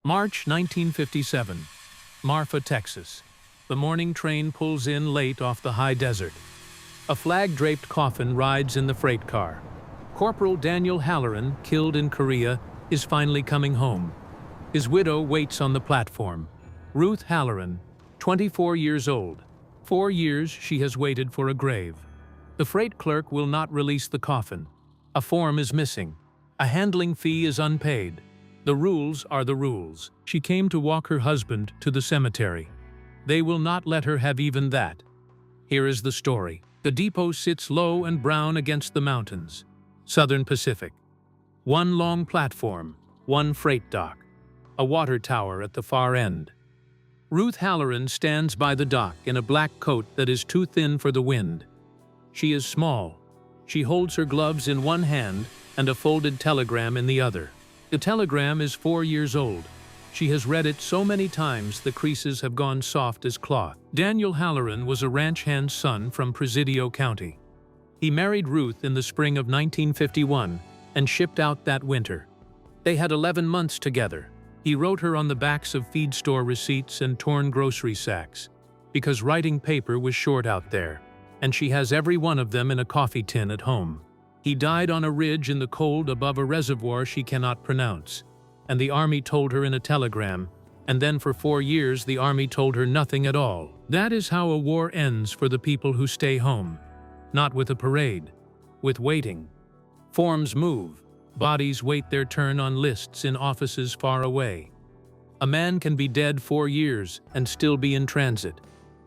March 1957. Marfa, Texas. The morning train pulls in late off the high desert. A flag-draped coffin rides in the freight car. Corporal Daniel Halloran, killed in Korea, is finally coming home. His widow waits on the platform. Ruth Halloran, 24 years old. 4 years she has waited for a grave. The freight clerk will not release the coffin. A form is missing. A handling fee is unpaid. The rules are the rules. She came to walk her husband to the cemetery. They will not let her have even that. Here is the story. The depot sits low and brown against the mountains. Southern Pacific. One long platform, one freight dock. A water tower at the far end. Ruth Halloran stands by the dock in a black coat that is too thin for the wind. She is small. She holds her gloves in one hand and a folded telegram in the other. The telegram is 4 years old. She has read it so many times the creases have gone soft as cloth. Daniel Halloran was a ranch hand's son from Presidio County. He married Ruth in the spring of 1951 and shipped out that winter. They had 11 months together. He wrote her on the backs of feed store receipts and torn grocery sacks, because writing paper was short out there, and she has every one of them in a coffee tin at home. He died on a ridge in the cold above a reservoir she cannot pronounce, and the army told her in a telegram, and then for 4 years the army told her nothing at all. That is how a war ends for the people who stay home. Not with a parade, with waiting. Forms move. Bodies wait their turn on lists in offices far away. A man can be dead 4 years and still be in transit.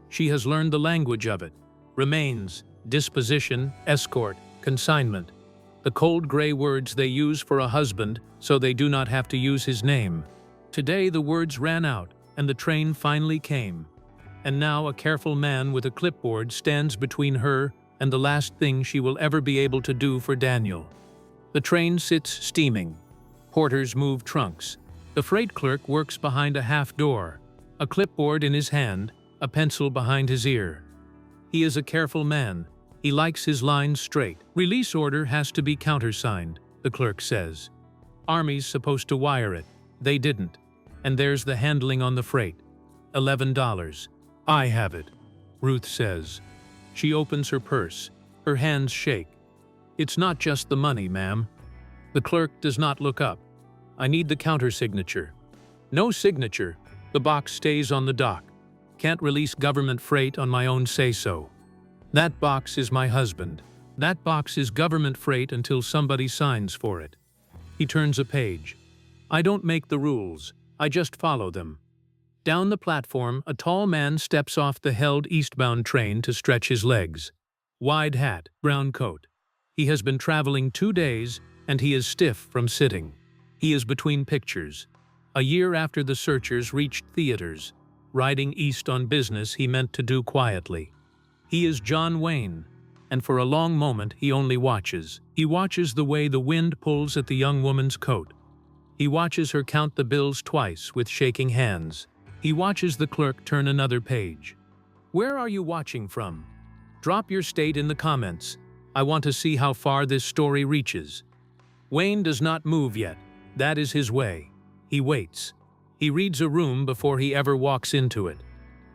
She has learned the language of it. Remains, disposition, escort, consignment. The cold gray words they use for a husband so they do not have to use his name. Today the words ran out and the train finally came. And now a careful man with a clipboard stands between her and the last thing she will ever be able to do for Daniel. The train sits steaming. Porters move trunks. The freight clerk works behind a half door, a clipboard in his hand, a pencil behind his ear. He is a careful man. He likes his lines straight. Release order has to be countersigned, the clerk says. Army's supposed to wire it. They didn't. And there's the handling on the freight. $11. I have it, Ruth says. She opens her purse. Her hands shake. It's not just the money, ma'am. The clerk does not look up. I need the countersignature. No signature. The box stays on the dock. Can't release government freight on my own say-so. That box is my husband. That box is government freight until somebody signs for it. He turns a page. I don't make the rules. I just follow them. Down the platform, a tall man steps off the held eastbound train to stretch his legs. Wide hat, brown coat. He has been traveling 2 days, and he is stiff from sitting. He is between pictures. A year after the searchers reached theaters, riding east on business he meant to do quietly. He is John Wayne, and for a long moment he only watches. He watches the way the wind pulls at the young woman's coat. He watches her count the bills twice with shaking hands. He watches the clerk turn another page. Where are you watching from? Drop your state in the comments. I want to see how far this story reaches. Wayne does not move yet. That is his way. He waits. He reads a room before he ever walks into it.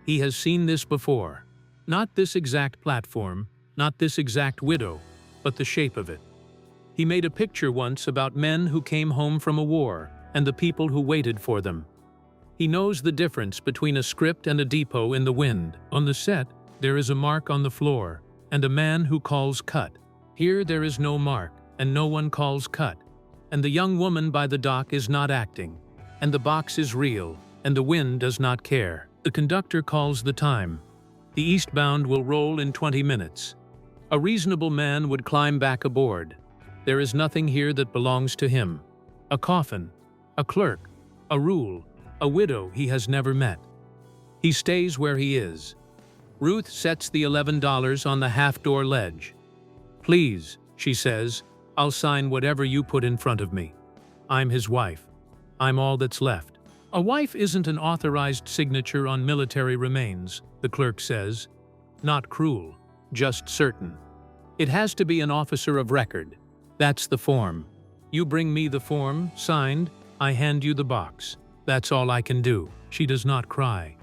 He has seen this before. Not this exact platform, not this exact widow, but the shape of it. He made a picture once about men who came home from a war and the people who waited for them. He knows the difference between a script and a depot in the wind. On the set, there is a mark on the floor and a man who calls cut. Here there is no mark and no one calls cut. And the young woman by the dock is not acting. And the box is real and the wind does not care. The conductor calls the time. The eastbound will roll in 20 minutes. A reasonable man would climb back aboard. There is nothing here that belongs to him. A coffin, a clerk, a rule, a widow he has never met. He stays where he is. Ruth sets the $11 on the half-door ledge. Please, she says, I'll sign whatever you put in front of me. I'm his wife. I'm all that's left. A wife isn't an authorized signature on military remains, the clerk says. Not cruel, just certain. It has to be an officer of record. That's the form. You bring me the form, signed, I hand you the box. That's all I can do. She does not cry.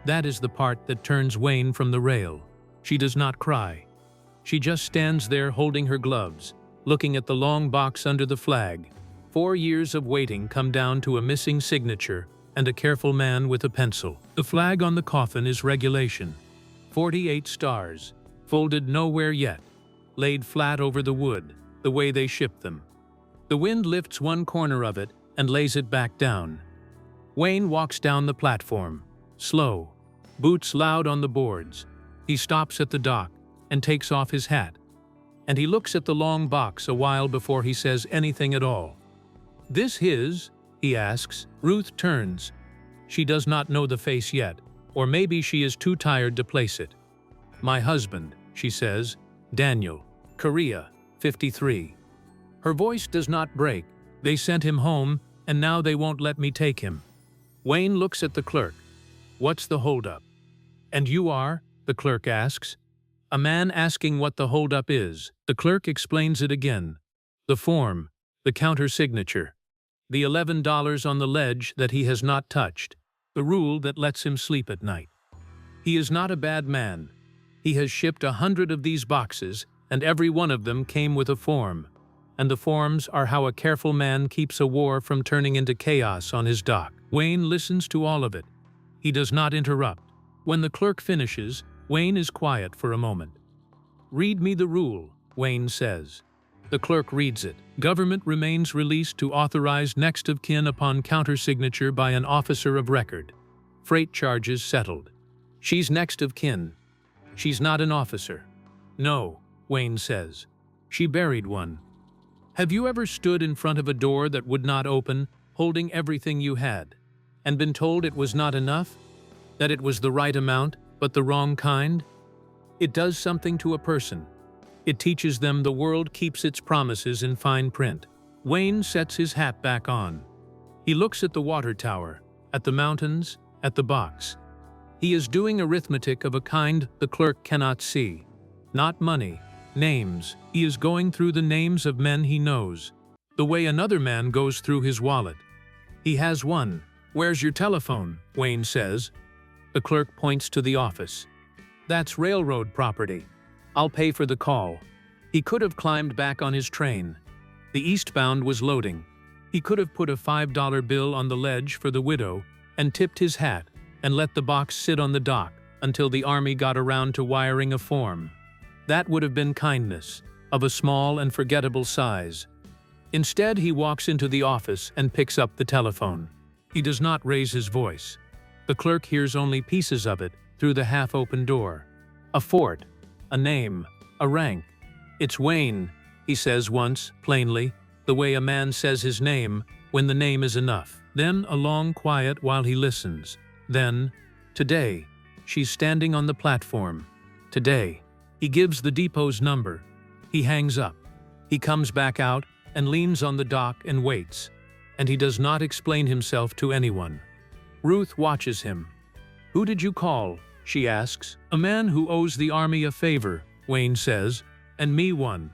That is the part that turns Wayne from the rail. She does not cry. She just stands there holding her gloves, looking at the long box under the flag. 4 years of waiting come down to a missing signature and a careful man with a pencil. The flag on the coffin is regulation. 48 stars, folded nowhere yet, laid flat over the wood, the way they shipped them. The wind lifts one corner of it and lays it back down. Wayne walks down the platform, slow, boots loud on the boards. He stops at the dock and takes off his hat. And he looks at the long box a while before he says anything at all. "This his?" he asks. Ruth turns. She does not know the face yet, or maybe she is too tired to place it. "My husband," she says. "Daniel. Korea, 53. Her voice does not break. "They sent him home, and now they won't let me take him." Wayne looks at the clerk. "What's the holdup?" "And you are?" the clerk asks. A man asking what the holdup is. The clerk explains it again. The form, the countersignature, the $11 on the ledge that he has not touched, the rule that lets him sleep at night. He is not a bad man. He has shipped 100 of these boxes, and every one of them came with a form. And the forms are how a careful man keeps a war from turning into chaos on his dock. Wayne listens to all of it. He does not interrupt. When the clerk finishes, Wayne is quiet for a moment. "Read me the rule," Wayne says. The clerk reads it. "Government remains released to authorize next of kin upon countersignature by an officer of record. Freight charges settled." She's next of kin. She's not an officer. "No," Wayne says. "She buried one." Have you ever stood in front of a door that would not open, holding everything you had, and been told it was not enough? That it was the right amount, but the wrong kind? It does something to a person. It teaches them the world keeps its promises in fine print. Wayne sets his hat back on. He looks at the water tower, at the mountains, at the box. He is doing arithmetic of a kind the clerk cannot see. Not money, names. He is going through the names of men he knows, the way another man goes through his wallet. He has one. "Where's your telephone?" Wayne says. The clerk points to the office. "That's railroad property. I'll pay for the call." He could have climbed back on his train. The eastbound was loading. He could have put a $5 bill on the ledge for the widow and tipped his hat and let the box sit on the dock until the army got around to wiring a form. That would have been kindness, of a small and forgettable size. Instead, he walks into the office and picks up the telephone. He does not raise his voice. The clerk hears only pieces of it through the half-open door. A fort, a name, a rank. "It's Wayne," he says once, plainly, the way a man says his name when the name is enough. Then a long quiet while he listens. Then, "Today." She's standing on the platform. "Today." He gives the depot's number. He hangs up. He comes back out and leans on the dock and waits. And he does not explain himself to anyone. Ruth watches him. "Who did you call?" she asks. "A man who owes the army a favor," Wayne says, "and me one."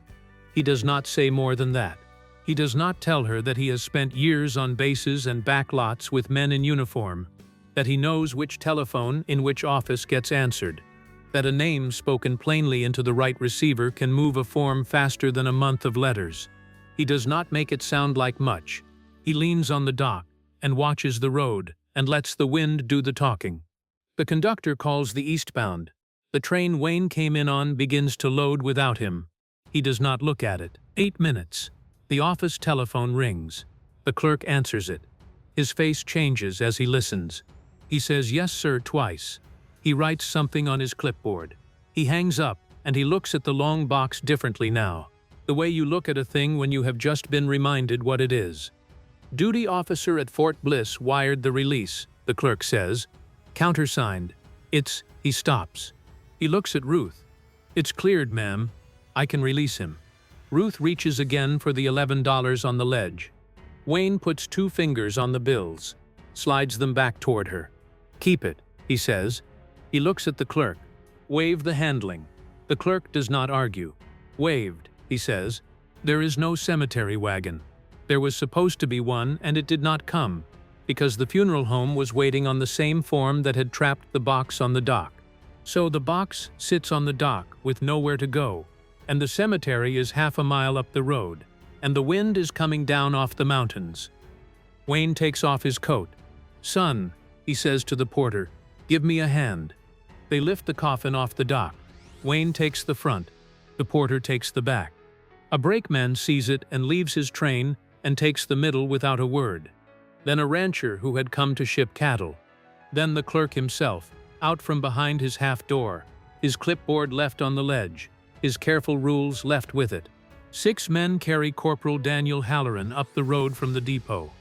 He does not say more than that. He does not tell her that he has spent years on bases and backlots with men in uniform, that he knows which telephone in which office gets answered, that a name spoken plainly into the right receiver can move a form faster than a month of letters. He does not make it sound like much. He leans on the dock and watches the road and lets the wind do the talking. The conductor calls the eastbound. The train Wayne came in on begins to load without him. He does not look at it. 8 minutes. The office telephone rings. The clerk answers it. His face changes as he listens. He says "Yes, sir" twice. He writes something on his clipboard. He hangs up, and he looks at the long box differently now, the way you look at a thing when you have just been reminded what it is. "Duty officer at Fort Bliss wired the release," the clerk says. "Countersigned. It's..." He stops. He looks at Ruth. "It's cleared, ma'am. I can release him." Ruth reaches again for the $11 on the ledge. Wayne puts 2 fingers on the bills, slides them back toward her. "Keep it," he says. He looks at the clerk. "Waive the handling." The clerk does not argue. "Waived," he says. "There is no cemetery wagon. There was supposed to be one, and it did not come, because the funeral home was waiting on the same form that had trapped the box on the dock. So the box sits on the dock with nowhere to go, and the cemetery is half a mile up the road, and the wind is coming down off the mountains. Wayne takes off his coat. "Son," he says to the porter, "give me a hand." They lift the coffin off the dock. Wayne takes the front. The porter takes the back. A brakeman sees it and leaves his train and takes the middle without a word. Then a rancher who had come to ship cattle. Then the clerk himself, out from behind his half door, his clipboard left on the ledge, his careful rules left with it. 6 men carry Corporal Daniel Halloran up the road from the depot.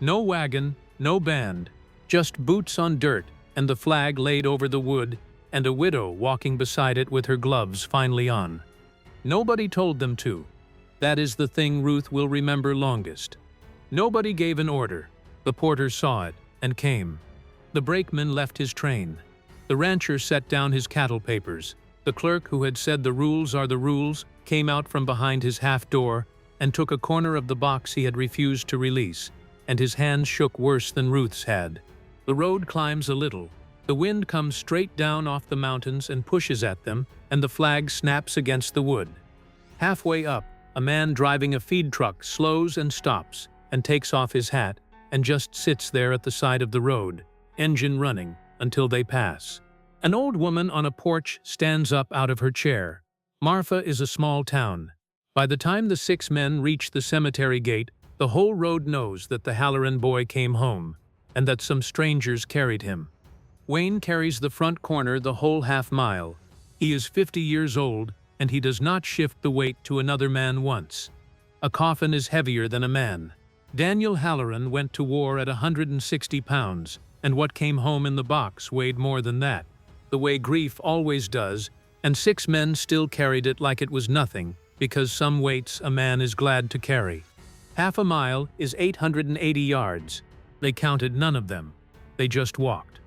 No wagon, no band, just boots on dirt and the flag laid over the wood and a widow walking beside it with her gloves finely on. Nobody told them to. That is the thing Ruth will remember longest. Nobody gave an order. The porter saw it and came. The brakeman left his train. The rancher set down his cattle papers. The clerk who had said the rules are the rules came out from behind his half door and took a corner of the box he had refused to release, and his hands shook worse than Ruth's had. The road climbs a little. The wind comes straight down off the mountains and pushes at them, and the flag snaps against the wood. Halfway up, a man driving a feed truck slows and stops and takes off his hat and just sits there at the side of the road, engine running, until they pass. An old woman on a porch stands up out of her chair. Marfa is a small town. By the time the 6 men reach the cemetery gate, the whole road knows that the Halloran boy came home, and that some strangers carried him. Wayne carries the front corner the whole half mile. He is 50 years old, and he does not shift the weight to another man once. A coffin is heavier than a man. Daniel Halloran went to war at 160 pounds, and what came home in the box weighed more than that, the way grief always does, and 6 men still carried it like it was nothing, because some weights a man is glad to carry. Half a mile is 880 yards. They counted none of them. They just walked.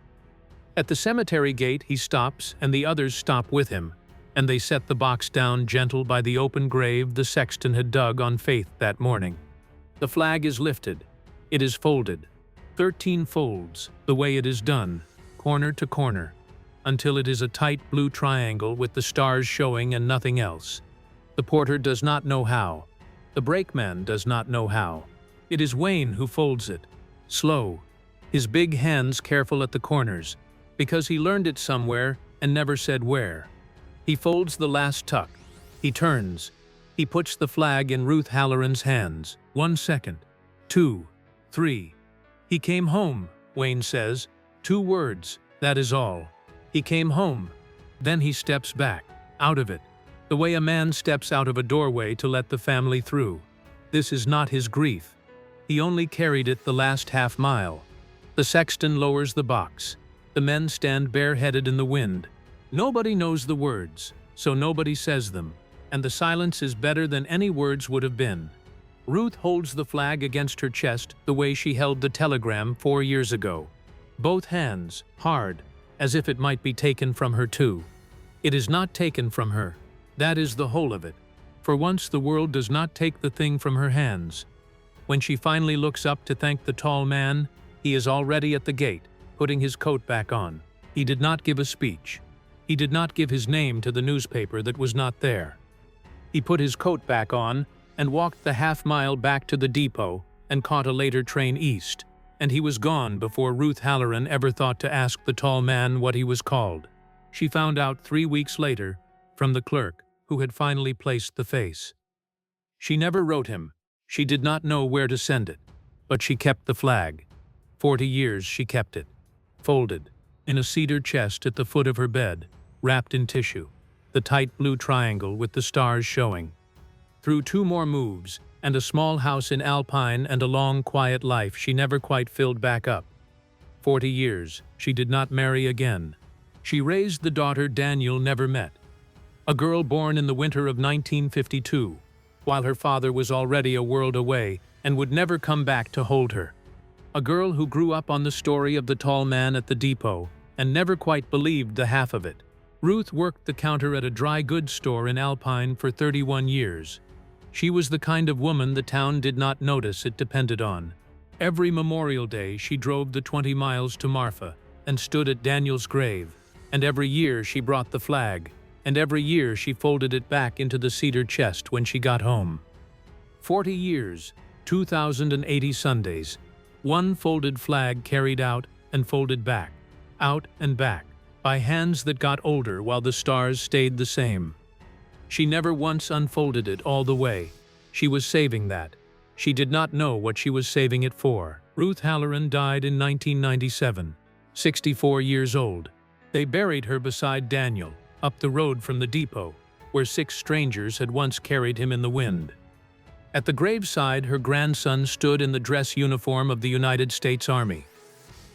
At the cemetery gate he stops and the others stop with him, and they set the box down gentle by the open grave the sexton had dug on faith that morning. The flag is lifted. It is folded. 13 folds, the way it is done, corner to corner, until it is a tight blue triangle with the stars showing and nothing else. The porter does not know how. The brakeman does not know how. It is Wayne who folds it, slow, his big hands careful at the corners, because he learned it somewhere and never said where. He folds the last tuck. He turns. He puts the flag in Ruth Halloran's hands. 1 second. 2. 3. He came home, Wayne says. 2 words, that is all. He came home. Then he steps back, out of it, the way a man steps out of a doorway to let the family through. This is not his grief. He only carried it the last half mile. The sexton lowers the box. The men stand bareheaded in the wind. Nobody knows the words, so nobody says them, and the silence is better than any words would have been. Ruth holds the flag against her chest the way she held the telegram 4 years ago. Both hands, hard, as if it might be taken from her too. It is not taken from her. That is the whole of it. For once the world does not take the thing from her hands. When she finally looks up to thank the tall man, he is already at the gate, putting his coat back on. He did not give a speech. He did not give his name to the newspaper that was not there. He put his coat back on and walked the half mile back to the depot and caught a later train east, and he was gone before Ruth Halloran ever thought to ask the tall man what he was called. She found out 3 weeks later from the clerk who had finally placed the face. She never wrote him. She did not know where to send it, but she kept the flag. 40 years she kept it, folded, in a cedar chest at the foot of her bed, wrapped in tissue, the tight blue triangle with the stars showing. Through 2 more moves, and a small house in Alpine and a long, quiet life she never quite filled back up. 40 years, she did not marry again. She raised the daughter Daniel never met, a girl born in the winter of 1952, while her father was already a world away and would never come back to hold her. A girl who grew up on the story of the tall man at the depot and never quite believed the half of it. Ruth worked the counter at a dry goods store in Alpine for 31 years. She was the kind of woman the town did not notice it depended on. Every Memorial Day she drove the 20 miles to Marfa and stood at Daniel's grave, and every year she brought the flag, and every year she folded it back into the cedar chest when she got home. 40 years, 2,080 Sundays, one folded flag carried out and folded back, out and back, by hands that got older while the stars stayed the same. She never once unfolded it all the way. She was saving that. She did not know what she was saving it for. Ruth Halloran died in 1997, 64 years old. They buried her beside Daniel, up the road from the depot, where 6 strangers had once carried him in the wind. At the graveside, her grandson stood in the dress uniform of the United States Army.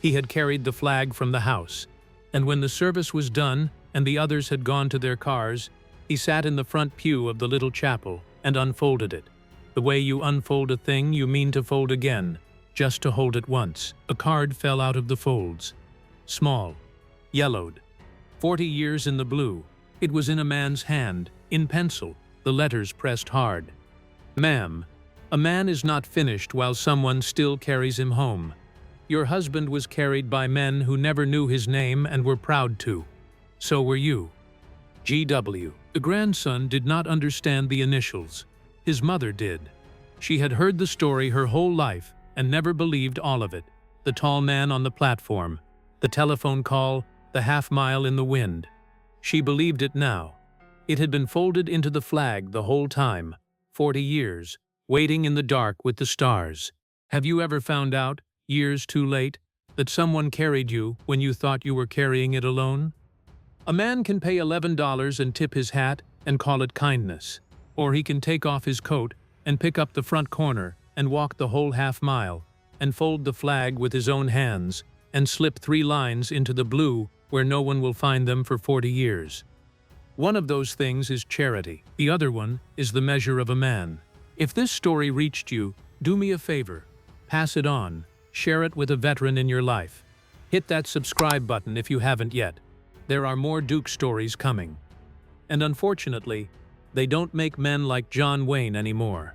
He had carried the flag from the house, and when the service was done and the others had gone to their cars, he sat in the front pew of the little chapel and unfolded it. The way you unfold a thing you mean to fold again, just to hold it once. A card fell out of the folds. Small. Yellowed. 40 years in the blue. It was in a man's hand, in pencil, the letters pressed hard. Ma'am, a man is not finished while someone still carries him home. Your husband was carried by men who never knew his name and were proud to. So were you. G.W. The grandson did not understand the initials. His mother did. She had heard the story her whole life and never believed all of it. The tall man on the platform, the telephone call, the half-mile in the wind. She believed it now. It had been folded into the flag the whole time, 40 years, waiting in the dark with the stars. Have you ever found out, years too late, that someone carried you when you thought you were carrying it alone? A man can pay $11 and tip his hat and call it kindness. Or he can take off his coat and pick up the front corner and walk the whole half-mile and fold the flag with his own hands and slip 3 lines into the blue where no one will find them for 40 years. One of those things is charity. The other one is the measure of a man. If this story reached you, do me a favor. Pass it on. Share it with a veteran in your life. Hit that subscribe button if you haven't yet. There are more Duke stories coming. And unfortunately, they don't make men like John Wayne anymore.